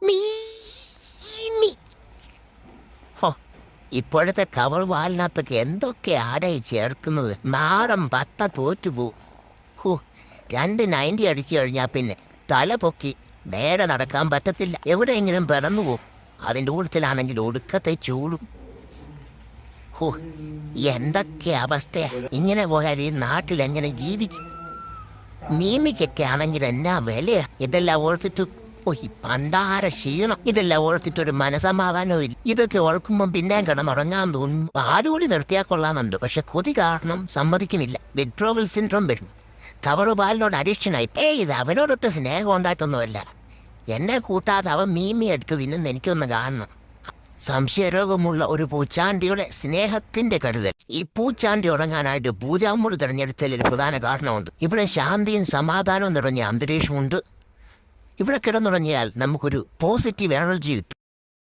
മീമി. ഹോ, ഇപ്പോഴത്തെ കവർ വാലിനകത്തൊക്കെ എന്തൊക്കെ ആരായി ചേർക്കുന്നത്. നാടൻ പട്ട തോറ്റുപോകും. ഹോ, 290 അടിച്ചു കഴിഞ്ഞാൽ പിന്നെ തല പൊക്കി നേരെ നടക്കാൻ പറ്റത്തില്ല. എവിടെയെങ്കിലും പിറന്നു പോകും. അതിൻ്റെ കൂട്ടത്തിലാണെങ്കിൽ ഒടുക്കത്തെ ചൂടും. ഹോ, എന്തൊക്കെ അവസ്ഥയാ. ഇങ്ങനെ പോയാൽ ഈ നാട്ടിൽ എങ്ങനെ ജീവിച്ചു? മീമിക്കൊക്കെ ആണെങ്കിൽ എന്നാ വിലയാ. ഇതെല്ലാം ഓർത്തിട്ട് ഈ പണ്ടാര ക്ഷീണം. ഇതെല്ലാം ഓർത്തിട്ടൊരു മനസമാധാനവും ഇല്ല. ഇതൊക്കെ ഓർക്കുമ്പം പിന്നെയും കിടന്നുറങ്ങാൻ തോന്നും. ആരോടി നിർത്തിയാൽ കൊള്ളാമെന്നുണ്ട്. പക്ഷെ കൊതി കാരണം സമ്മതിക്കുന്നില്ല. വിഡ്രോവൽ സിൻഡ്രോം വരും. കവറ് പാലിനോട് അഡിക്ഷനായി. ഇത് അവനോടൊട്ട് സ്നേഹം ഉണ്ടായിട്ടൊന്നുമല്ല. എന്നെ കൂട്ടാതെ അവൻ മീമി എടുത്ത് തിന്നുന്ന എനിക്കൊന്ന് കാണണം. സംശയരോഗമുള്ള ഒരു പൂച്ചാണ്ടിയുടെ സ്നേഹത്തിന്റെ കരുതൽ. ഈ പൂച്ചാണ്ടി ഉറങ്ങാനായിട്ട് പൂജാമുറി തിരഞ്ഞെടുത്തതിൽ ഒരു പ്രധാന കാരണമുണ്ട്. ഇവിടെ ശാന്തിയും സമാധാനവും നിറഞ്ഞ അന്തരീക്ഷമുണ്ട്. ഇവിടെ കിടന്നുറങ്ങിയാൽ നമുക്കൊരു പോസിറ്റീവ് എനർജി കിട്ടും.